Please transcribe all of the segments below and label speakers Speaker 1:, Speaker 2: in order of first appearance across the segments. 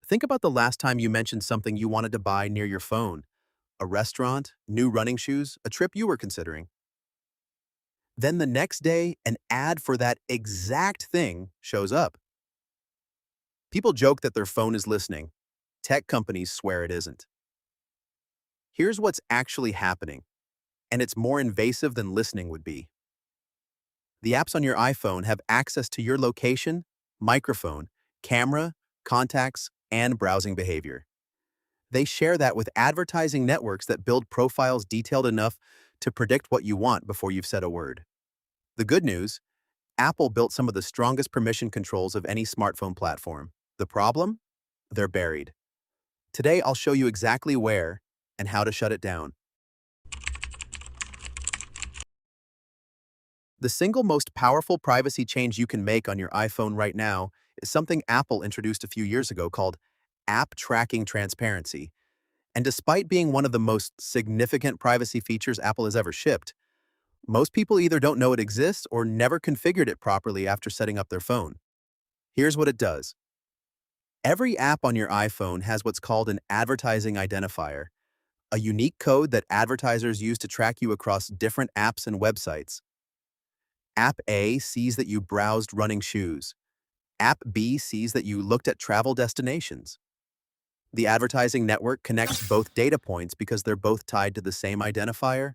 Speaker 1: Think about the last time you mentioned something you wanted to buy near your phone: a restaurant, new running shoes, a trip you were considering. Then the next day, an ad for that exact thing shows up. People joke that their phone is listening. Tech companies swear it isn't. Here's what's actually happening, and it's more invasive than listening would be. The apps on your iPhone have access to your location, microphone, camera, contacts, and browsing behavior. They share that with advertising networks that build profiles detailed enough to predict what you want before you've said a word. The good news: Apple built some of the strongest permission controls of any smartphone platform. The problem? They're buried. Today, I'll show you exactly where and how to shut it down. The single most powerful privacy change you can make on your iPhone right now is something Apple introduced a few years ago called App Tracking Transparency. And despite being one of the most significant privacy features Apple has ever shipped, most people either don't know it exists or never configured it properly after setting up their phone. Here's what it does. Every app on your iPhone has what's called an advertising identifier, a unique code that advertisers use to track you across different apps and websites. App A sees that you browsed running shoes. App B sees that you looked at travel destinations. The advertising network connects both data points because they're both tied to the same identifier,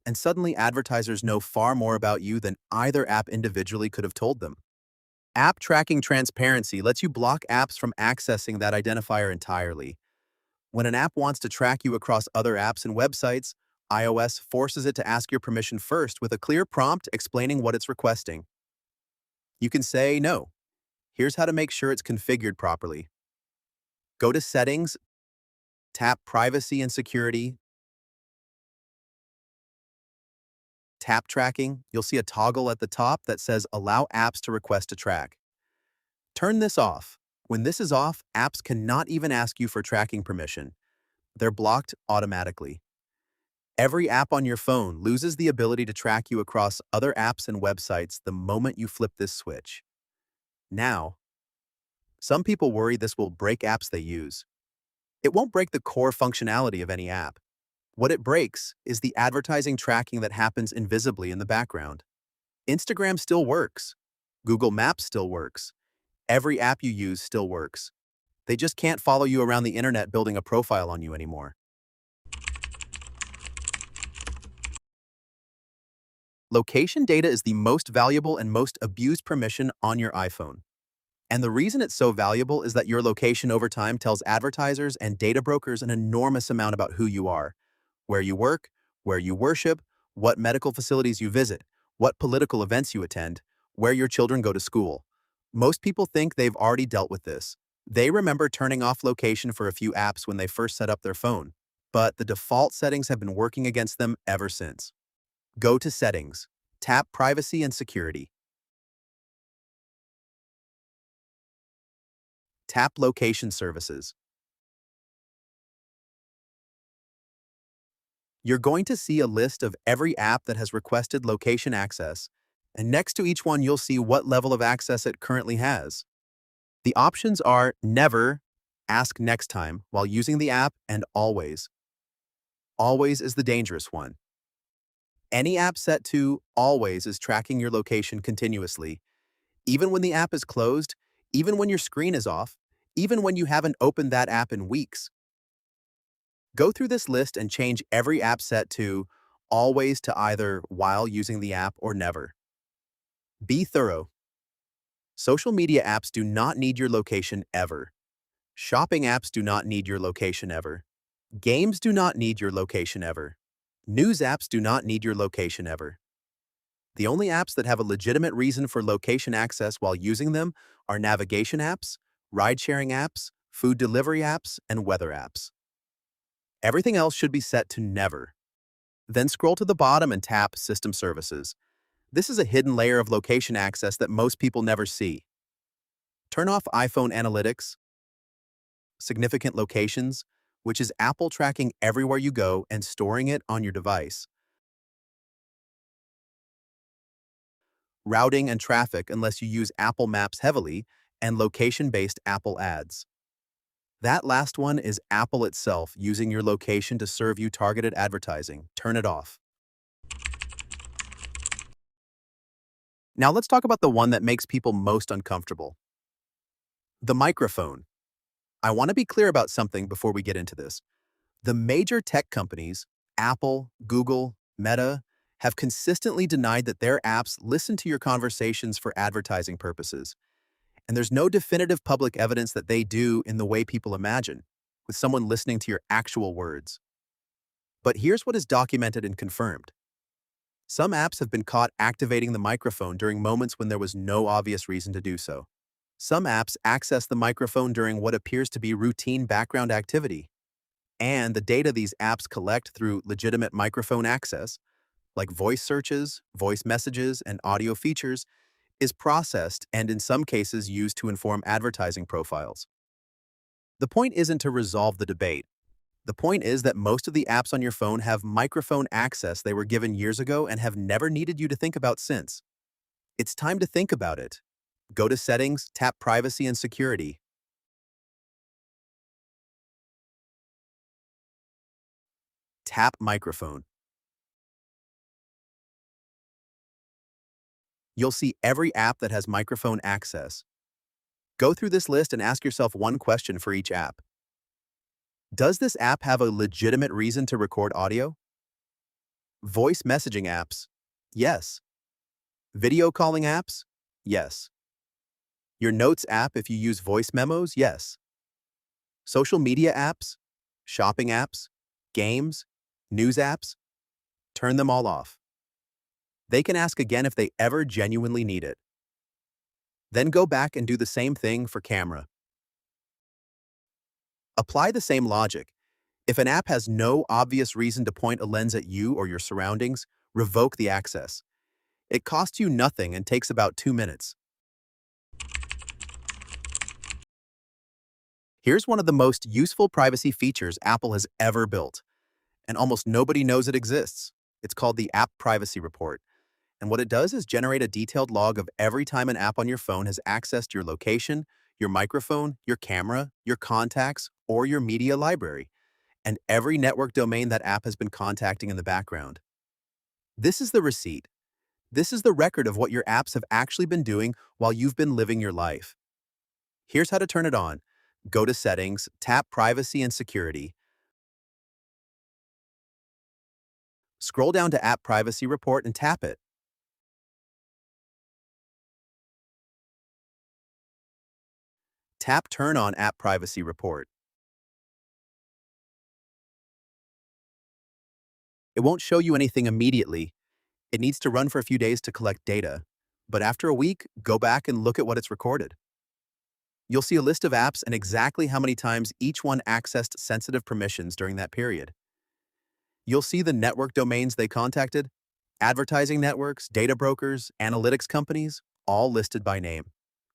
Speaker 1: and suddenly advertisers know far more about you than either app individually could have told them. App tracking transparency lets you block apps from accessing that identifier entirely. When an app wants to track you across other apps and websites, iOS forces it to ask your permission first with a clear prompt explaining what it's requesting. You can say no. Here's how to make sure it's configured properly. Go to Settings, tap Privacy and Security, tap Tracking. You'll see a toggle at the top that says Allow apps to request to track. Turn this off. When this is off, apps cannot even ask you for tracking permission. They're blocked automatically. Every app on your phone loses the ability to track you across other apps and websites the moment you flip this switch. Now, some people worry this will break apps they use. It won't break the core functionality of any app. What it breaks is the advertising tracking that happens invisibly in the background. Instagram still works. Google Maps still works. Every app you use still works. They just can't follow you around the internet building a profile on you anymore. Location data is the most valuable and most abused permission on your iPhone. And the reason it's so valuable is that your location over time tells advertisers and data brokers an enormous amount about who you are, where you work, where you worship, what medical facilities you visit, what political events you attend, where your children go to school. Most people think they've already dealt with this. They remember turning off location for a few apps when they first set up their phone, but the default settings have been working against them ever since. Go to Settings, tap Privacy and Security, tap Location Services. You're going to see a list of every app that has requested location access, and next to each one you'll see what level of access it currently has. The options are Never, Ask Next Time while using the app, and Always. Always is the dangerous one. Any app set to Always is tracking your location continuously, even when the app is closed, even when your screen is off, even when you haven't opened that app in weeks. Go through this list and change every app set to Always to either while using the app or never. Be thorough. Social media apps do not need your location ever. Shopping apps do not need your location ever. Games do not need your location ever. News apps do not need your location ever. The only apps that have a legitimate reason for location access while using them are navigation apps, ride-sharing apps, food delivery apps, and weather apps. Everything else should be set to never. Then scroll to the bottom and tap System Services. This is a hidden layer of location access that most people never see. Turn off iPhone Analytics, Significant Locations, which is Apple tracking everywhere you go and storing it on your device. Routing and Traffic unless you use Apple Maps heavily, and location-based Apple ads. That last one is Apple itself using your location to serve you targeted advertising. Turn it off. Now let's talk about the one that makes people most uncomfortable. The microphone. I want to be clear about something before we get into this. The major tech companies, Apple, Google, Meta, have consistently denied that their apps listen to your conversations for advertising purposes. And there's no definitive public evidence that they do in the way people imagine, with someone listening to your actual words. But here's what is documented and confirmed. Some apps have been caught activating the microphone during moments when there was no obvious reason to do so. Some apps access the microphone during what appears to be routine background activity, and the data these apps collect through legitimate microphone access, like voice searches, voice messages, and audio features, is processed and in some cases used to inform advertising profiles. The point isn't to resolve the debate. The point is that most of the apps on your phone have microphone access they were given years ago and have never needed you to think about since. It's time to think about it. Go to Settings, tap Privacy and Security. Tap Microphone. You'll see every app that has microphone access. Go through this list and ask yourself one question for each app. Does this app have a legitimate reason to record audio? Voice messaging apps? Yes. Video calling apps? Yes. Your Notes app if you use voice memos? Yes. Social media apps? Shopping apps? Games? News apps? Turn them all off. They can ask again if they ever genuinely need it. Then go back and do the same thing for camera. Apply the same logic. If an app has no obvious reason to point a lens at you or your surroundings, revoke the access. It costs you nothing and takes about 2 minutes. Here's one of the most useful privacy features Apple has ever built, and almost nobody knows it exists. It's called the App Privacy Report. And what it does is generate a detailed log of every time an app on your phone has accessed your location, your microphone, your camera, your contacts, or your media library, and every network domain that app has been contacting in the background. This is the receipt. This is the record of what your apps have actually been doing while you've been living your life. Here's how to turn it on. Go to Settings, tap Privacy and Security. Scroll down to App Privacy Report and tap it. Tap Turn on App Privacy Report. It won't show you anything immediately. It needs to run for a few days to collect data. But after a week, go back and look at what it's recorded. You'll see a list of apps and exactly how many times each one accessed sensitive permissions during that period. You'll see the network domains they contacted, advertising networks, data brokers, analytics companies, all listed by name.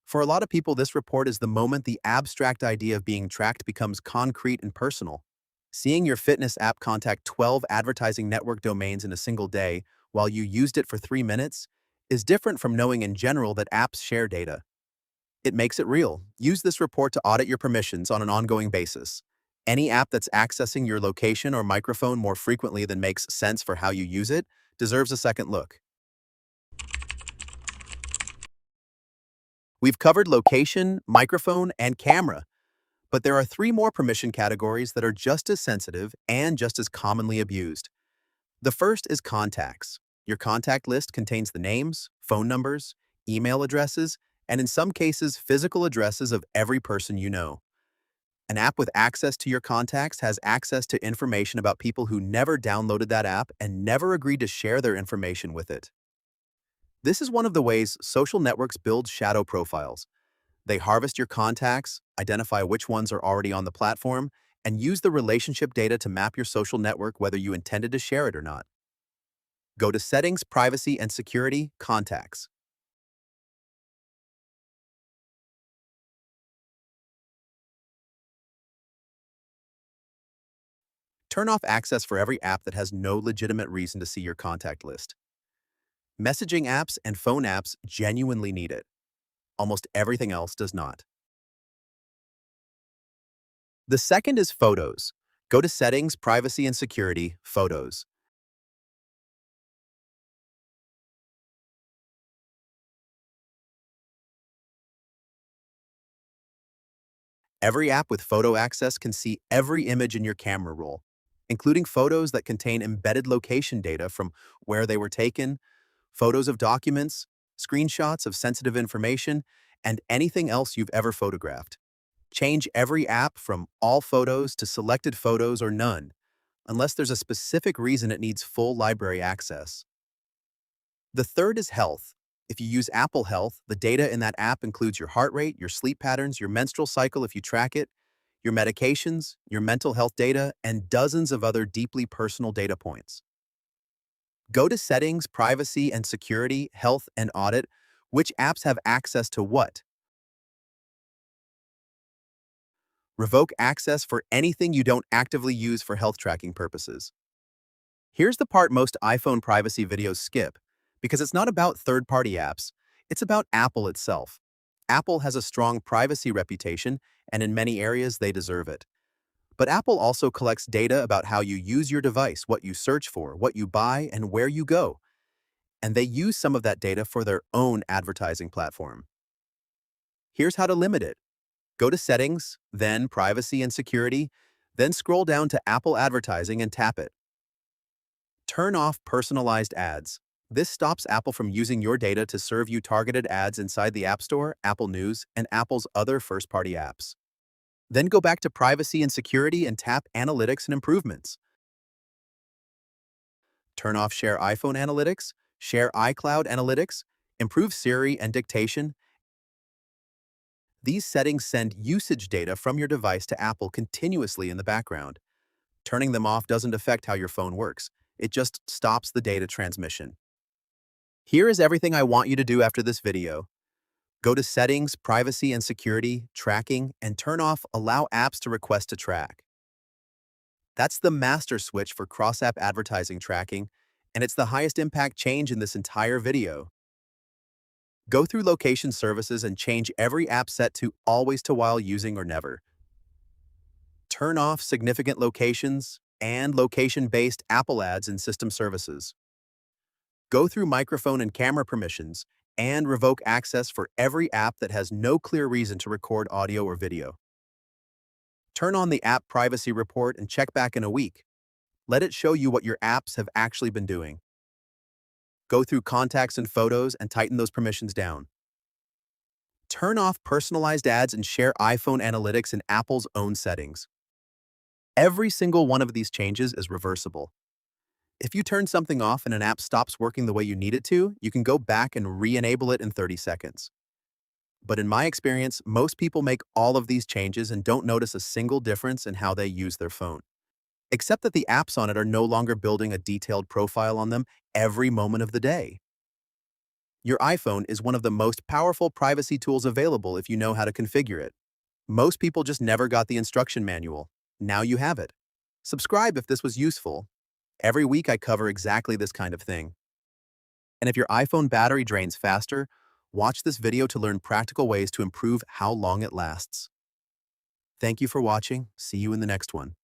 Speaker 1: For a lot of people, this report is the moment the abstract idea of being tracked becomes concrete and personal. Seeing your fitness app contact 12 advertising network domains in a single day while you used it for 3 minutes is different from knowing in general that apps share data. It makes it real. Use this report to audit your permissions on an ongoing basis. Any app that's accessing your location or microphone more frequently than makes sense for how you use it deserves a second look. We've covered location, microphone, and camera, but there are 3 more permission categories that are just as sensitive and just as commonly abused. The first is contacts. Your contact list contains the names, phone numbers, email addresses, and in some cases, physical addresses of every person you know. An app with access to your contacts has access to information about people who never downloaded that app and never agreed to share their information with it. This is one of the ways social networks build shadow profiles. They harvest your contacts, identify which ones are already on the platform, and use the relationship data to map your social network whether you intended to share it or not. Go to Settings, Privacy and Security, Contacts. Turn off access for every app that has no legitimate reason to see your contact list. Messaging apps and phone apps genuinely need it. Almost everything else does not. The second is Photos. Go to Settings, Privacy and Security, Photos. Every app with photo access can see every image in your camera roll, including photos that contain embedded location data from where they were taken, photos of documents, screenshots of sensitive information, and anything else you've ever photographed. Change every app from All Photos to Selected Photos or None, unless there's a specific reason it needs full library access. The third is Health. If you use Apple Health, the data in that app includes your heart rate, your sleep patterns, your menstrual cycle if you track it, your medications, your mental health data, and dozens of other deeply personal data points. Go to Settings, Privacy and Security, Health, and Audit. Which apps have access to what? Revoke access for anything you don't actively use for health tracking purposes. Here's the part most iPhone privacy videos skip, because it's not about third-party apps, it's about Apple itself. Apple has a strong privacy reputation, and in many areas they deserve it. But Apple also collects data about how you use your device, what you search for, what you buy, and where you go. And they use some of that data for their own advertising platform. Here's how to limit it. Go to Settings, then Privacy and Security, then scroll down to Apple Advertising and tap it. Turn off personalized ads. This stops Apple from using your data to serve you targeted ads inside the App Store, Apple News, and Apple's other first-party apps. Then go back to Privacy and Security and tap Analytics and Improvements. Turn off Share iPhone Analytics, Share iCloud Analytics, improve Siri and dictation. These settings send usage data from your device to Apple continuously in the background. Turning them off doesn't affect how your phone works. It just stops the data transmission. Here is everything I want you to do after this video. Go to Settings, Privacy and Security, Tracking, and turn off Allow Apps to Request to Track. That's the master switch for cross-app advertising tracking, and it's the highest impact change in this entire video. Go through location services and change every app set to Always to While Using or Never. Turn off significant locations and location-based Apple ads in system services. Go through microphone and camera permissions and revoke access for every app that has no clear reason to record audio or video. Turn on the App Privacy Report and check back in a week. Let it show you what your apps have actually been doing. Go through contacts and photos and tighten those permissions down. Turn off personalized ads and share iPhone analytics in Apple's own settings. Every single one of these changes is reversible. If you turn something off and an app stops working the way you need it to, you can go back and re-enable it in 30 seconds. But in my experience, most people make all of these changes and don't notice a single difference in how they use their phone. Except that the apps on it are no longer building a detailed profile on them every moment of the day. Your iPhone is one of the most powerful privacy tools available if you know how to configure it. Most people just never got the instruction manual. Now you have it. Subscribe if this was useful. Every week I cover exactly this kind of thing. And if your iPhone battery drains faster, watch this video to learn practical ways to improve how long it lasts. Thank you for watching. See you in the next one.